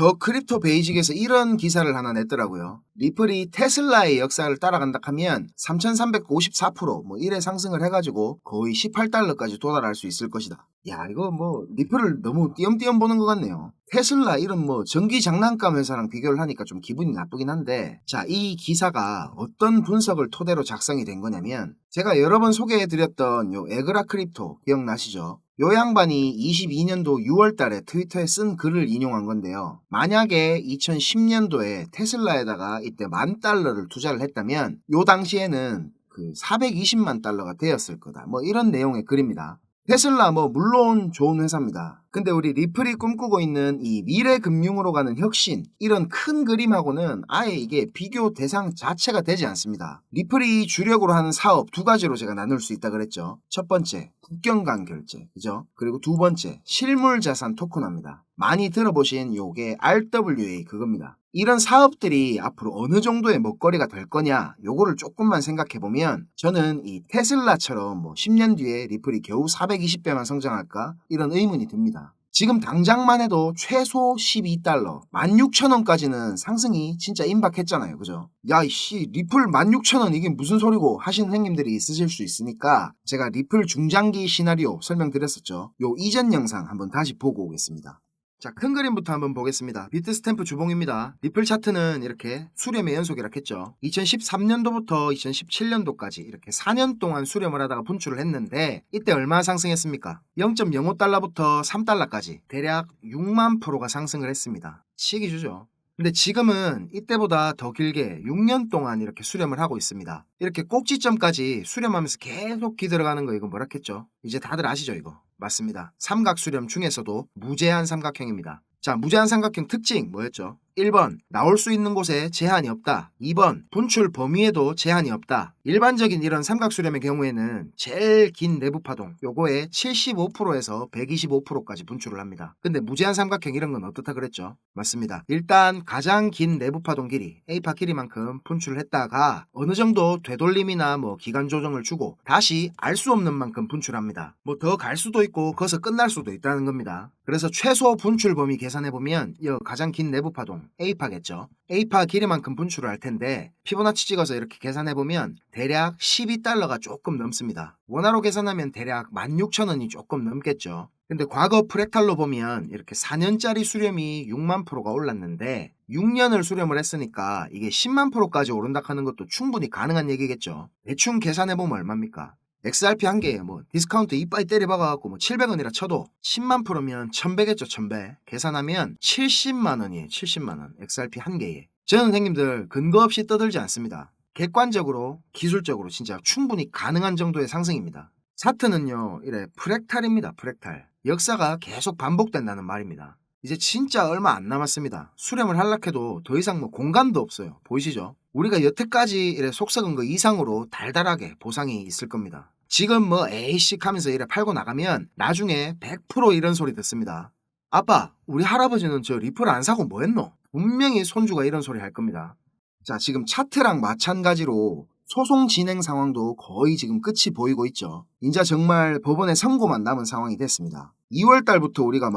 더 크립토 베이직에서 이런 기사를 하나 냈더라고요. 리플이 테슬라의 역사를 따라간다 하면 3354% 이래 상승을 해가지고 거의 18달러까지 도달할 수 있을 것이다. 야, 이거 리플을 너무 띄엄띄엄 보는 것 같네요. 테슬라 이런 전기 장난감 회사랑 비교를 하니까 좀 기분이 나쁘긴 한데, 자, 이 기사가 어떤 분석을 토대로 작성이 된 거냐면, 제가 여러 번 소개해드렸던 요 에그라 크립토 기억나시죠? 요 양반이 22년도 6월 달에 트위터에 쓴 글을 인용한 건데요. 만약에 2010년도에 테슬라에다가 이때 $10,000를 투자를 했다면 요 당시에는 그 420만 달러가 되었을 거다. 이런 내용의 글입니다. 테슬라 물론 좋은 회사입니다. 근데 우리 리플이 꿈꾸고 있는 이 미래 금융으로 가는 혁신, 이런 큰 그림하고는 아예 이게 비교 대상 자체가 되지 않습니다. 리플이 주력으로 하는 사업 두 가지로 제가 나눌 수 있다 그랬죠. 첫 번째, 국경 간 결제, 그죠? 그리고 두 번째, 실물 자산 토큰화입니다. 많이 들어보신 요게 RWA 그겁니다. 이런 사업들이 앞으로 어느 정도의 먹거리가 될 거냐, 요거를 조금만 생각해보면 저는 이 테슬라처럼 10년 뒤에 리플이 겨우 420배만 성장할까? 이런 의문이 듭니다. 지금 당장만 해도 최소 12달러, 16,000원까지는 상승이 진짜 임박했잖아요. 그죠? 야, 이씨, 리플 16,000원 이게 무슨 소리고 하시는 형님들이 있으실 수 있으니까 제가 리플 중장기 시나리오 설명드렸었죠. 요 이전 영상 한번 다시 보고 오겠습니다. 자, 큰 그림부터 한번 보겠습니다. 비트스탬프 주봉입니다. 리플 차트는 이렇게 수렴의 연속이라 했죠. 2013년도부터 2017년도까지 이렇게 4년 동안 수렴을 하다가 분출을 했는데, 이때 얼마나 상승했습니까? 0.05달러부터 3달러까지 대략 6만 프로가 상승을 했습니다. 치기 주죠. 근데 지금은 이때보다 더 길게 6년 동안 이렇게 수렴을 하고 있습니다. 이렇게 꼭지점까지 수렴하면서 계속 기들어가는 거, 이거 뭐라 했죠? 이제 다들 아시죠, 이거? 맞습니다. 삼각 수렴 중에서도 무제한 삼각형입니다. 자, 무제한 삼각형 특징 뭐였죠? 1번, 나올 수 있는 곳에 제한이 없다. 2번, 분출 범위에도 제한이 없다. 일반적인 이런 삼각수렴의 경우에는 제일 긴 내부 파동, 요거에 75%에서 125%까지 분출을 합니다. 근데 무제한 삼각형 이런 건 어떻다 그랬죠? 맞습니다. 일단 가장 긴 내부 파동 길이, A파 길이만큼 분출을 했다가 어느 정도 되돌림이나 기간 조정을 주고 다시 알 수 없는 만큼 분출합니다. 더 갈 수도 있고 거기서 끝날 수도 있다는 겁니다. 그래서 최소 분출 범위 계산해보면 이 가장 긴 내부 파동, A파겠죠. A파 길이만큼 분출을 할 텐데 피보나치 찍어서 이렇게 계산해보면 대략 12달러가 조금 넘습니다. 원화로 계산하면 대략 16,000원이 조금 넘겠죠. 근데 과거 프랙탈로 보면 이렇게 4년짜리 수렴이 6만 프로가 올랐는데 6년을 수렴을 했으니까 이게 10만 프로까지 오른다 하는 것도 충분히 가능한 얘기겠죠. 대충 계산해보면 얼마입니까? XRP 한 개에 디스카운트 이빠이 때려박아갖고 700원이라 쳐도 10만 프로면 1100겠죠. 1100 계산하면 70만원이에요. 70만원 XRP 한 개에. 저는 형님들 근거 없이 떠들지 않습니다. 객관적으로 기술적으로 진짜 충분히 가능한 정도의 상승입니다. 차트는요 이래 프랙탈입니다. 프랙탈. 역사가 계속 반복된다는 말입니다. 이제 진짜 얼마 안 남았습니다. 수렴을 하려해도 더 이상 공간도 없어요. 보이시죠? 우리가 여태까지 이래 속썩은 거 이상으로 달달하게 보상이 있을 겁니다. 지금 에이씩 하면서 이래 팔고 나가면 나중에 100% 이런 소리 듣습니다. 아빠, 우리 할아버지는 저 리플 안 사고 뭐 했노? 분명히 손주가 이런 소리 할 겁니다. 자, 지금 차트랑 마찬가지로 소송 진행 상황도 거의 지금 끝이 보이고 있죠. 이제 정말 법원의 선고만 남은 상황이 됐습니다. 2월 달부터 우리가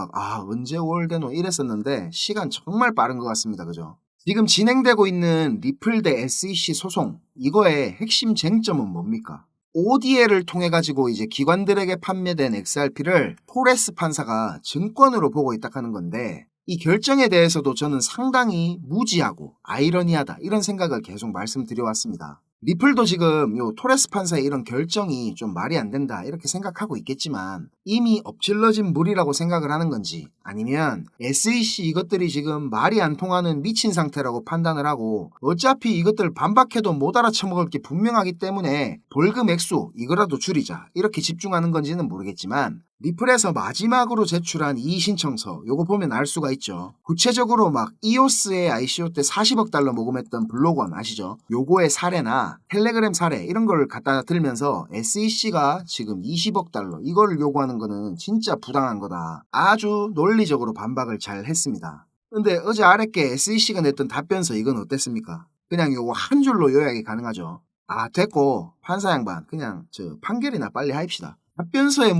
언제 5월 되노 이랬었는데 시간 정말 빠른 것 같습니다. 그죠? 지금 진행되고 있는 리플 대 SEC 소송, 이거의 핵심 쟁점은 뭡니까? ODL을 통해 가지고 이제 기관들에게 판매된 XRP를 토레스 판사가 증권으로 보고 있다 하는 건데, 이 결정에 대해서도 저는 상당히 무지하고 아이러니하다 이런 생각을 계속 말씀드려왔습니다. 리플도 지금 요 토레스 판사의 이런 결정이 좀 말이 안 된다 이렇게 생각하고 있겠지만 이미 엎질러진 물이라고 생각을 하는 건지, 아니면 SEC 이것들이 지금 말이 안 통하는 미친 상태라고 판단을 하고 어차피 이것들 반박해도 못 알아쳐먹을 게 분명하기 때문에 벌금 액수 이거라도 줄이자 이렇게 집중하는 건지는 모르겠지만, 리플에서 마지막으로 제출한 이의신청서 요거 보면 알 수가 있죠. 구체적으로 EOS의 ICO 때 40억 달러 모금했던 블록원 아시죠? 요거의 사례나 텔레그램 사례 이런 걸 갖다 들면서 SEC가 지금 20억 달러 이거를 요구하는 거는 진짜 부당한 거다. 아주 논리적으로 반박을 잘 했습니다. 근데 어제 아랫게 SEC가 냈던 답변서 이건 어땠습니까? 그냥 요거 한 줄로 요약이 가능하죠. 됐고 판사 양반 그냥 판결이나 빨리 하입시다. 답변서에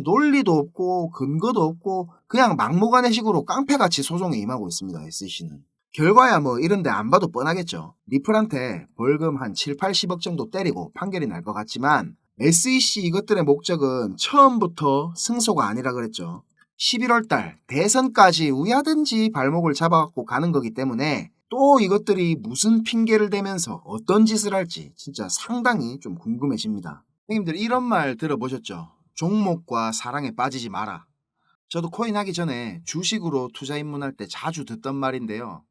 논리도 없고 근거도 없고 그냥 막무가내식으로 깡패같이 소송에 임하고 있습니다. SEC는. 결과야 이런데 안 봐도 뻔하겠죠. 리플한테 벌금 한 7, 80억 정도 때리고 판결이 날 것 같지만 SEC 이것들의 목적은 처음부터 승소가 아니라 그랬죠. 11월 달 대선까지 우야든지 발목을 잡아갖고 가는 거기 때문에 또 이것들이 무슨 핑계를 대면서 어떤 짓을 할지 진짜 상당히 좀 궁금해집니다. 형님들 이런 말 들어보셨죠? 종목과 사랑에 빠지지 마라. 저도 코인 하기 전에 주식으로 투자 입문할 때 자주 듣던 말인데요.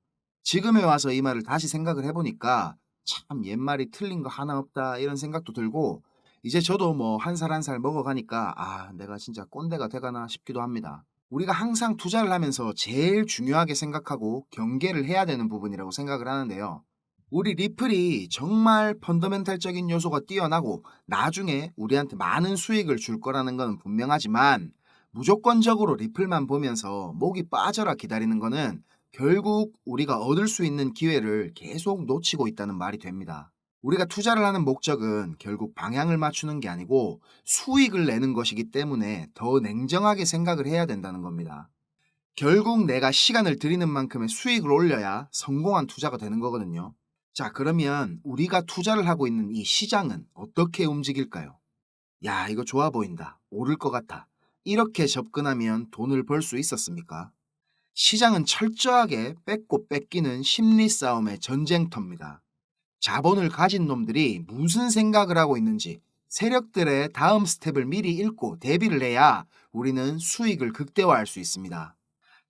지금에 와서 이 말을 다시 생각을 해보니까 참 옛말이 틀린 거 하나 없다 이런 생각도 들고 이제 저도 한 살 한 살 먹어가니까 내가 진짜 꼰대가 돼가나 싶기도 합니다. 우리가 항상 투자를 하면서 제일 중요하게 생각하고 경계를 해야 되는 부분이라고 생각을 하는데요. 우리 리플이 정말 펀더멘탈적인 요소가 뛰어나고 나중에 우리한테 많은 수익을 줄 거라는 건 분명하지만 무조건적으로 리플만 보면서 목이 빠져라 기다리는 거는 결국 우리가 얻을 수 있는 기회를 계속 놓치고 있다는 말이 됩니다. 우리가 투자를 하는 목적은 결국 방향을 맞추는 게 아니고 수익을 내는 것이기 때문에 더 냉정하게 생각을 해야 된다는 겁니다. 결국 내가 시간을 들이는 만큼의 수익을 올려야 성공한 투자가 되는 거거든요. 자, 그러면 우리가 투자를 하고 있는 이 시장은 어떻게 움직일까요? 야, 이거 좋아 보인다. 오를 것 같아. 이렇게 접근하면 돈을 벌 수 있었습니까? 시장은 철저하게 뺏고 뺏기는 심리 싸움의 전쟁터입니다. 자본을 가진 놈들이 무슨 생각을 하고 있는지 세력들의 다음 스텝을 미리 읽고 대비를 해야 우리는 수익을 극대화할 수 있습니다.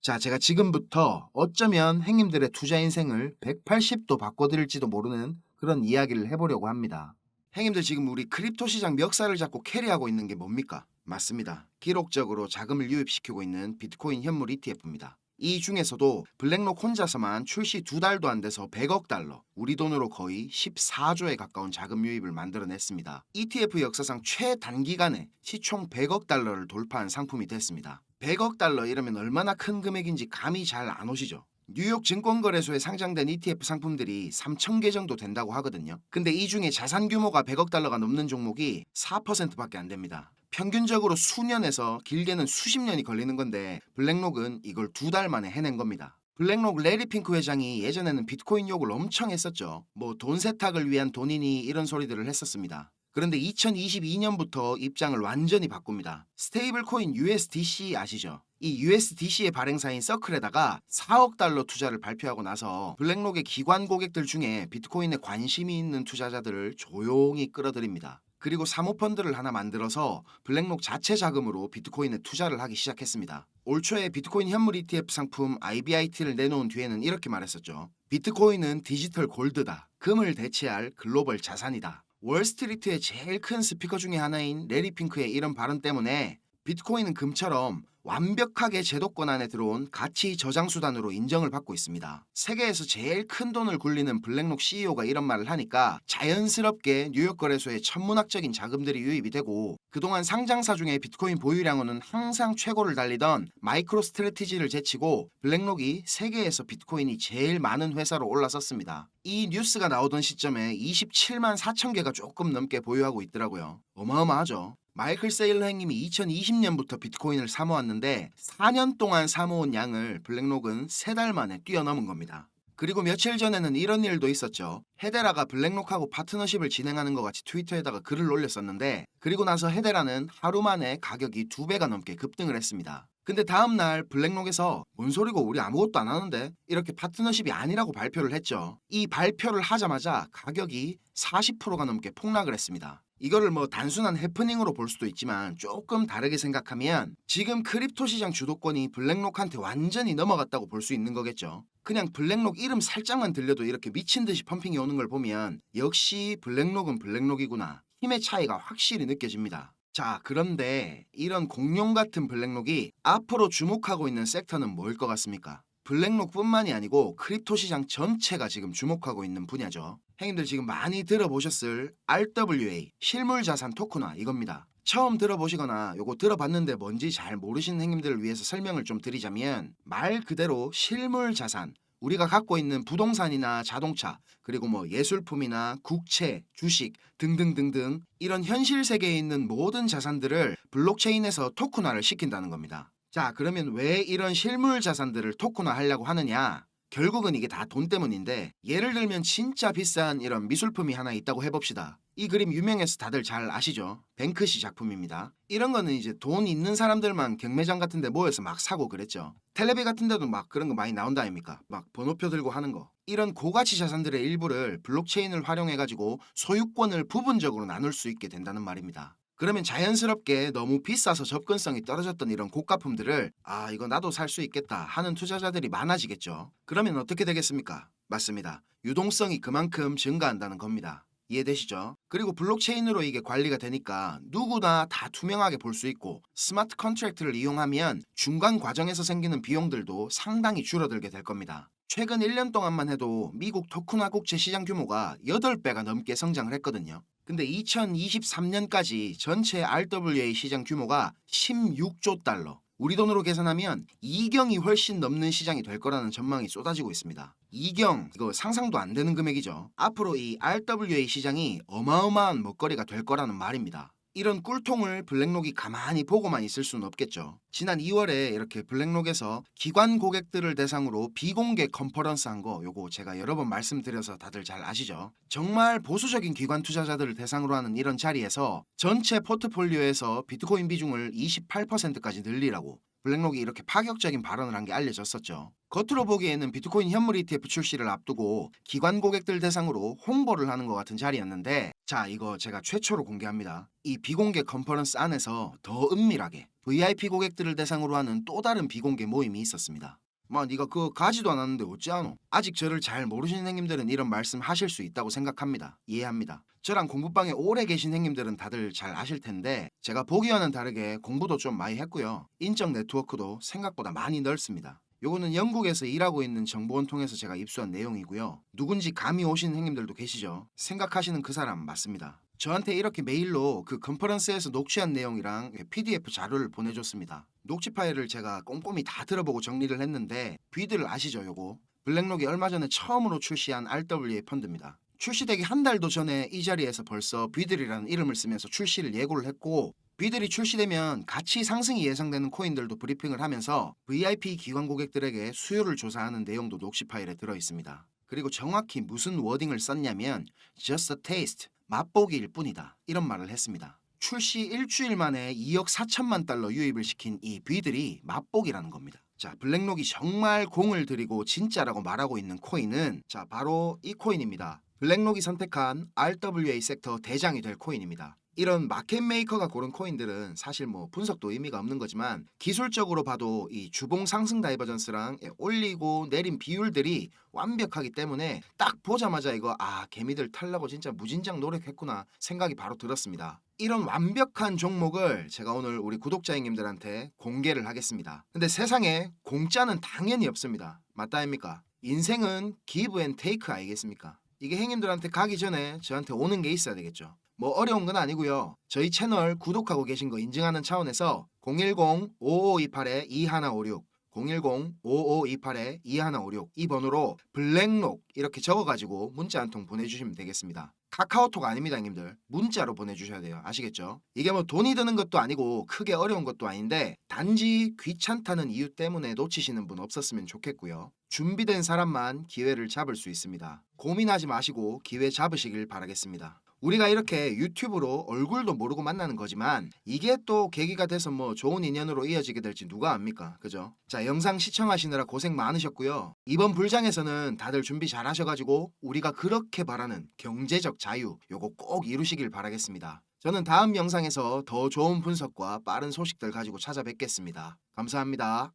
자, 제가 지금부터 어쩌면 행님들의 투자 인생을 180도 바꿔드릴지도 모르는 그런 이야기를 해보려고 합니다. 행님들 지금 우리 크립토 시장 멱살을 잡고 캐리하고 있는 게 뭡니까? 맞습니다. 기록적으로 자금을 유입시키고 있는 비트코인 현물 ETF입니다. 이 중에서도 블랙록 혼자서만 출시 2달도 안 돼서 100억 달러, 우리 돈으로 거의 14조에 가까운 자금 유입을 만들어냈습니다. ETF 역사상 최단기간에 시총 100억 달러를 돌파한 상품이 됐습니다. 100억 달러 이러면 얼마나 큰 금액인지 감이 잘 안 오시죠? 뉴욕 증권거래소에 상장된 ETF 상품들이 3,000개 정도 된다고 하거든요. 근데 이 중에 자산 규모가 100억 달러가 넘는 종목이 4%밖에 안 됩니다. 평균적으로 수년에서 길게는 수십 년이 걸리는 건데 블랙록은 이걸 2달 만에 해낸 겁니다. 블랙록 레리 핑크 회장이 예전에는 비트코인 욕을 엄청 했었죠. 돈 세탁을 위한 돈이니 이런 소리들을 했었습니다. 그런데 2022년부터 입장을 완전히 바꿉니다. 스테이블 코인 USDC 아시죠? 이 USDC의 발행사인 서클에다가 4억 달러 투자를 발표하고 나서 블랙록의 기관 고객들 중에 비트코인에 관심이 있는 투자자들을 조용히 끌어들입니다. 그리고 사모펀드를 하나 만들어서 블랙록 자체 자금으로 비트코인에 투자를 하기 시작했습니다. 올 초에 비트코인 현물 ETF 상품 IBIT를 내놓은 뒤에는 이렇게 말했었죠. 비트코인은 디지털 골드다. 금을 대체할 글로벌 자산이다. 월스트리트의 제일 큰 스피커 중에 하나인 레리 핑크의 이런 발언 때문에 비트코인은 금처럼 완벽하게 제도권 안에 들어온 가치 저장 수단으로 인정을 받고 있습니다. 세계에서 제일 큰 돈을 굴리는 블랙록 CEO가 이런 말을 하니까 자연스럽게 뉴욕 거래소에 천문학적인 자금들이 유입이 되고 그동안 상장사 중에 비트코인 보유량으로는 항상 최고를 달리던 마이크로 스트래티지를 제치고 블랙록이 세계에서 비트코인이 제일 많은 회사로 올라섰습니다. 이 뉴스가 나오던 시점에 27만 4천 개가 조금 넘게 보유하고 있더라고요. 어마어마하죠. 마이클 세일러 형님이 2020년부터 비트코인을 사모았는데 4년 동안 사모은 양을 블랙록은 3달 만에 뛰어넘은 겁니다. 그리고 며칠 전에는 이런 일도 있었죠. 헤데라가 블랙록하고 파트너십을 진행하는 것 같이 트위터에다가 글을 올렸었는데 그리고 나서 헤데라는 하루 만에 가격이 2배가 넘게 급등을 했습니다. 근데 다음날 블랙록에서 뭔 소리고 우리 아무것도 안 하는데 이렇게 파트너십이 아니라고 발표를 했죠. 이 발표를 하자마자 가격이 40%가 넘게 폭락을 했습니다. 이거를 단순한 해프닝으로 볼 수도 있지만 조금 다르게 생각하면 지금 크립토 시장 주도권이 블랙록한테 완전히 넘어갔다고 볼 수 있는 거겠죠. 그냥 블랙록 이름 살짝만 들려도 이렇게 미친 듯이 펌핑이 오는 걸 보면 역시 블랙록은 블랙록이구나. 힘의 차이가 확실히 느껴집니다. 자, 그런데 이런 공룡 같은 블랙록이 앞으로 주목하고 있는 섹터는 뭐일 것 같습니까? 블랙록뿐만이 아니고 크립토 시장 전체가 지금 주목하고 있는 분야죠. 형님들 지금 많이 들어보셨을 RWA, 실물자산 토큰화 이겁니다. 처음 들어보시거나 요거 들어봤는데 뭔지 잘 모르시는 형님들을 위해서 설명을 좀 드리자면 말 그대로 실물자산, 우리가 갖고 있는 부동산이나 자동차, 그리고 뭐 예술품이나 국채, 주식 등등등등 이런 현실 세계에 있는 모든 자산들을 블록체인에서 토큰화를 시킨다는 겁니다. 자, 그러면 왜 이런 실물 자산들을 토큰화 하려고 하느냐? 결국은 이게 다 돈 때문인데, 예를 들면 진짜 비싼 이런 미술품이 하나 있다고 해봅시다. 이 그림 유명해서 다들 잘 아시죠? 뱅크시 작품입니다. 이런 거는 이제 돈 있는 사람들만 경매장 같은 데 모여서 막 사고 그랬죠. 텔레비 같은 데도 막 그런 거 많이 나온다 아닙니까? 막 번호표 들고 하는 거. 이런 고가치 자산들의 일부를 블록체인을 활용해가지고 소유권을 부분적으로 나눌 수 있게 된다는 말입니다. 그러면 자연스럽게 너무 비싸서 접근성이 떨어졌던 이런 고가품들을 이거 나도 살 수 있겠다 하는 투자자들이 많아지겠죠. 그러면 어떻게 되겠습니까? 맞습니다. 유동성이 그만큼 증가한다는 겁니다. 이해되시죠? 그리고 블록체인으로 이게 관리가 되니까 누구나 다 투명하게 볼 수 있고, 스마트 컨트랙트를 이용하면 중간 과정에서 생기는 비용들도 상당히 줄어들게 될 겁니다. 최근 1년 동안만 해도 미국 토큰화 국채 시장 규모가 8배가 넘게 성장을 했거든요. 근데 2023년까지 전체 RWA 시장 규모가 16조 달러, 우리 돈으로 계산하면 2경이 훨씬 넘는 시장이 될 거라는 전망이 쏟아지고 있습니다. 2경, 이거 상상도 안 되는 금액이죠. 앞으로 이 RWA 시장이 어마어마한 먹거리가 될 거라는 말입니다. 이런 꿀통을 블랙록이 가만히 보고만 있을 수는 없겠죠. 지난 2월에 이렇게 블랙록에서 기관 고객들을 대상으로 비공개 컨퍼런스 한 거, 요거 제가 여러 번 말씀드려서 다들 잘 아시죠? 정말 보수적인 기관 투자자들을 대상으로 하는 이런 자리에서 전체 포트폴리오에서 비트코인 비중을 28%까지 늘리라고 블랙록이 이렇게 파격적인 발언을 한 게 알려졌었죠. 겉으로 보기에는 비트코인 현물 ETF 출시를 앞두고 기관 고객들 대상으로 홍보를 하는 것 같은 자리였는데, 자, 이거 제가 최초로 공개합니다. 이 비공개 컨퍼런스 안에서 더 은밀하게 VIP 고객들을 대상으로 하는 또 다른 비공개 모임이 있었습니다. 네가 그거 가지도 않았는데 어찌하노? 아직 저를 잘 모르시는 형님들은 이런 말씀 하실 수 있다고 생각합니다. 이해합니다. 저랑 공부방에 오래 계신 형님들은 다들 잘 아실 텐데, 제가 보기와는 다르게 공부도 좀 많이 했고요. 인적 네트워크도 생각보다 많이 넓습니다. 요거는 영국에서 일하고 있는 정보원 통해서 제가 입수한 내용이고요. 누군지 감이 오시는 형님들도 계시죠? 생각하시는 그 사람 맞습니다. 저한테 이렇게 메일로 그 컨퍼런스에서 녹취한 내용이랑 PDF 자료를 보내줬습니다. 녹취 파일을 제가 꼼꼼히 다 들어보고 정리를 했는데, 뷔드를 아시죠 요거? 블랙록이 얼마 전에 처음으로 출시한 RWA 펀드입니다. 출시되기 한 달도 전에 이 자리에서 벌써 뷔들이라는 이름을 쓰면서 출시를 예고를 했고, 뷔들이 출시되면 가치 상승이 예상되는 코인들도 브리핑을 하면서 VIP 기관 고객들에게 수요를 조사하는 내용도 녹취 파일에 들어있습니다. 그리고 정확히 무슨 워딩을 썼냐면 just a taste, 맛보기일 뿐이다, 이런 말을 했습니다. 출시 일주일 만에 2억 4천만 달러 유입을 시킨 이 뷔들이 맛보기라는 겁니다. 자, 블랙록이 정말 공을 들이고 진짜라고 말하고 있는 코인은 바로 이 코인입니다. 블랙록이 선택한 RWA 섹터 대장이 될 코인입니다. 이런 마켓 메이커가 고른 코인들은 사실 분석도 의미가 없는 거지만, 기술적으로 봐도 이 주봉 상승 다이버전스랑 올리고 내린 비율들이 완벽하기 때문에 딱 보자마자 이거 개미들 탈라고 진짜 무진장 노력했구나 생각이 바로 들었습니다. 이런 완벽한 종목을 제가 오늘 우리 구독자 형님들한테 공개를 하겠습니다. 근데 세상에 공짜는 당연히 없습니다. 맞다 아닙니까? 인생은 give and take 아니겠습니까? 이게 형님들한테 가기 전에 저한테 오는 게 있어야 되겠죠. 어려운 건 아니고요. 저희 채널 구독하고 계신 거 인증하는 차원에서 010-5528-2156 010-5528-2156 이 번호로 블랙록 이렇게 적어가지고 문자 한 통 보내주시면 되겠습니다. 카카오톡 아닙니다 형님들. 문자로 보내주셔야 돼요. 아시겠죠? 이게 돈이 드는 것도 아니고 크게 어려운 것도 아닌데, 단지 귀찮다는 이유 때문에 놓치시는 분 없었으면 좋겠고요. 준비된 사람만 기회를 잡을 수 있습니다. 고민하지 마시고 기회 잡으시길 바라겠습니다. 우리가 이렇게 유튜브로 얼굴도 모르고 만나는 거지만, 이게 또 계기가 돼서 좋은 인연으로 이어지게 될지 누가 압니까? 그죠? 자, 영상 시청하시느라 고생 많으셨고요. 이번 불장에서는 다들 준비 잘 하셔가지고 우리가 그렇게 바라는 경제적 자유 요거 꼭 이루시길 바라겠습니다. 저는 다음 영상에서 더 좋은 분석과 빠른 소식들 가지고 찾아뵙겠습니다. 감사합니다.